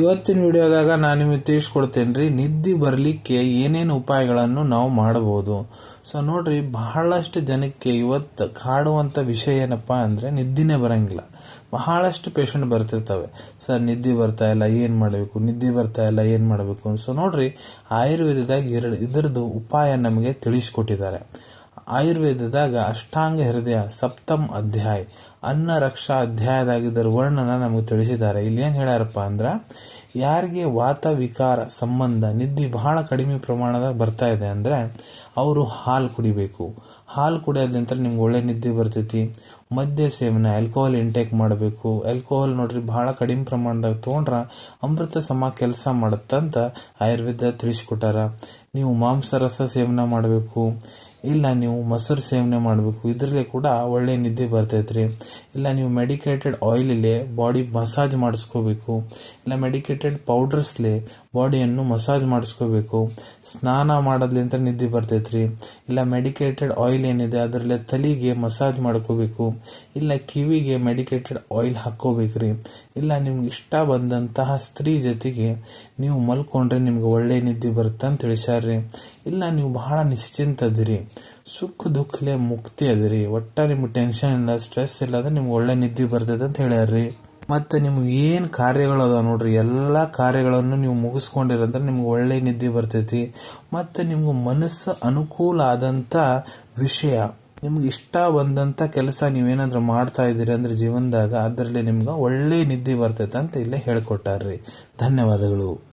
ಇವತ್ತಿನ ವಿಡಿಯೋದಾಗ ನಾನು ನಿಮಗೆ ತಿಳಿಸ್ಕೊಡ್ತೇನೆ ರೀ, ನಿದ್ದೆ ಬರಲಿಕ್ಕೆ ಏನೇನು ಉಪಾಯಗಳನ್ನು ನಾವು ಮಾಡಬಹುದು. ಸೊ ನೋಡ್ರಿ, ಬಹಳಷ್ಟು ಜನಕ್ಕೆ ಇವತ್ತು ಕಾಡುವಂಥ ವಿಷಯ ಏನಪ್ಪಾ ಅಂದರೆ ನಿದ್ದಿನೇ ಬರಂಗಿಲ್ಲ. ಬಹಳಷ್ಟು ಪೇಷಂಟ್ ಬರ್ತಿರ್ತವೆ, ಸರ್ ನಿದ್ದೆ ಬರ್ತಾ ಇಲ್ಲ, ಏನು ಮಾಡಬೇಕು, ನಿದ್ದೆ ಬರ್ತಾ ಇಲ್ಲ, ಏನು ಮಾಡಬೇಕು. ಸೊ ನೋಡ್ರಿ, ಆಯುರ್ವೇದದಾಗ ಇದರದ್ದು ಉಪಾಯ ನಮಗೆ ತಿಳಿಸ್ಕೊಟ್ಟಿದ್ದಾರೆ. ಆಯುರ್ವೇದದಾಗ ಅಷ್ಟಾಂಗ ಹೃದಯ ಸಪ್ತಮ್ ಅಧ್ಯಾಯ ಅನ್ನ ರಕ್ಷಾ ಅಧ್ಯಾಯದಾಗ ಇದರ ವರ್ಣನ ನಮಗೆ ತಿಳಿಸಿದ್ದಾರೆ. ಇಲ್ಲಿ ಏನು ಹೇಳ್ಯಾರಪ್ಪ ಅಂದ್ರೆ, ಯಾರಿಗೆ ವಾತ ವಿಕಾರ ಸಂಬಂಧ ನಿದ್ದೆ ಬಹಳ ಕಡಿಮೆ ಪ್ರಮಾಣದಾಗ ಬರ್ತಾ ಇದೆ ಅಂದ್ರೆ ಅವರು ಹಾಲು ಕುಡಿಬೇಕು. ಹಾಲು ಕುಡಿಯೋದ್ರಿಂದ ನಿಮ್ಗೆ ಒಳ್ಳೆ ನಿದ್ದೆ ಬರ್ತೈತಿ. ಮದ್ಯ ಸೇವನೆ, ಆಲ್ಕೋಹಾಲ್ ಇಂಟೇಕ್ ಮಾಡಬೇಕು. ಆಲ್ಕೋಹಾಲ್ ನೋಡ್ರಿ ಬಹಳ ಕಡಿಮೆ ಪ್ರಮಾಣದಾಗ ತೊಗೊಂಡ್ರ ಅಮೃತ ಸಮ ಕೆಲಸ ಮಾಡುತ್ತಂತ ಆಯುರ್ವೇದ ತಿಳಿಸ್ಕೊಟ್ಟಾರ. ನೀವು ಮಾಂಸರಸ ಸೇವನೆ ಮಾಡಬೇಕು, ಇಲ್ಲ ನೀವು ಮೊಸರು ಸೇವನೆ ಮಾಡಬೇಕು. ಇದರಲ್ಲಿ ಕೂಡ ಒಳ್ಳೆ ನಿದ್ದೆ ಬರ್ತೈತ್ರಿ. ಇಲ್ಲ ನೀವು ಮೆಡಿಕೇಟೆಡ್ ಆಯಿಲಲ್ಲಿ ಬಾಡಿ ಮಸಾಜ್ ಮಾಡಿಸ್ಕೋಬೇಕು, ಇಲ್ಲ ಮೆಡಿಕೇಟೆಡ್ ಪೌಡರ್ಸ್ಲಿ ಬಾಡಿಯನ್ನು ಮಸಾಜ್ ಮಾಡಿಸ್ಕೋಬೇಕು. ಸ್ನಾನ ಮಾಡೋದ್ಲಿಂತ ನಿದ್ದೆ ಬರ್ತೈತ್ರಿ. ಇಲ್ಲ ಮೆಡಿಕೇಟೆಡ್ ಆಯಿಲ್ ಏನಿದೆ ಅದರಲ್ಲೇ ತಲೆಗೆ ಮಸಾಜ್ ಮಾಡ್ಕೋಬೇಕು, ಇಲ್ಲ ಕಿವಿಗೆ ಮೆಡಿಕೇಟೆಡ್ ಆಯಿಲ್ ಹಾಕೋಬೇಕ್ರಿ. ಇಲ್ಲ ನಿಮ್ಗೆ ಇಷ್ಟ ಬಂದಂತಹ ಸ್ತ್ರೀ ಜೊತೆಗೆ ನೀವು ಮಲ್ಕೊಂಡ್ರೆ ನಿಮ್ಗೆ ಒಳ್ಳೆ ನಿದ್ದೆ ಬರುತ್ತೆ ಅಂತ ತಿಳಿಸ್ಯಾರ್ರಿ. ಇಲ್ಲ ನೀವು ಬಹಳ ನಿಶ್ಚಿಂತ ಅದಿರಿ, ಸುಖ ದುಃಖಲೆ ಮುಕ್ತಿ ಅದಿರಿ, ಒಟ್ಟ ನಿಮ್ಗೆ ಟೆನ್ಷನ್ ಇಲ್ಲ, ಸ್ಟ್ರೆಸ್ ಇಲ್ಲ ಅಂದ್ರೆ ನಿಮ್ಗೆ ಒಳ್ಳೆ ನಿದ್ದೆ ಬರ್ತೈತೆ ಅಂತ ಹೇಳ್ಯಾರ್ರಿ. ಮತ್ತೆ ನಿಮ್ಗೆ ಏನು ಕಾರ್ಯಗಳು ಅದಾವ ನೋಡ್ರಿ, ಎಲ್ಲ ಕಾರ್ಯಗಳನ್ನು ನೀವು ಮುಗಿಸ್ಕೊಂಡಿರಂದ್ರೆ ನಿಮ್ಗೆ ಒಳ್ಳೆ ನಿದ್ದೆ ಬರ್ತೈತಿ. ಮತ್ತೆ ನಿಮ್ಗೆ ಮನಸ್ಸು ಅನುಕೂಲ ಆದಂತ ವಿಷಯ, ನಿಮ್ಗೆ ಇಷ್ಟ ಬಂದಂತ ಕೆಲಸ ನೀವೇನಾದ್ರೂ ಮಾಡ್ತಾ ಇದ್ದೀರಿ ಅಂದ್ರೆ ಜೀವನದಾಗ, ಅದರಲ್ಲಿ ನಿಮ್ಗೆ ಒಳ್ಳೆ ನಿದ್ದೆ ಬರ್ತೈತೆ ಅಂತ ಇಲ್ಲೇ ಹೇಳ್ಕೊಟ್ಟಾರ್ರಿ. ಧನ್ಯವಾದಗಳು.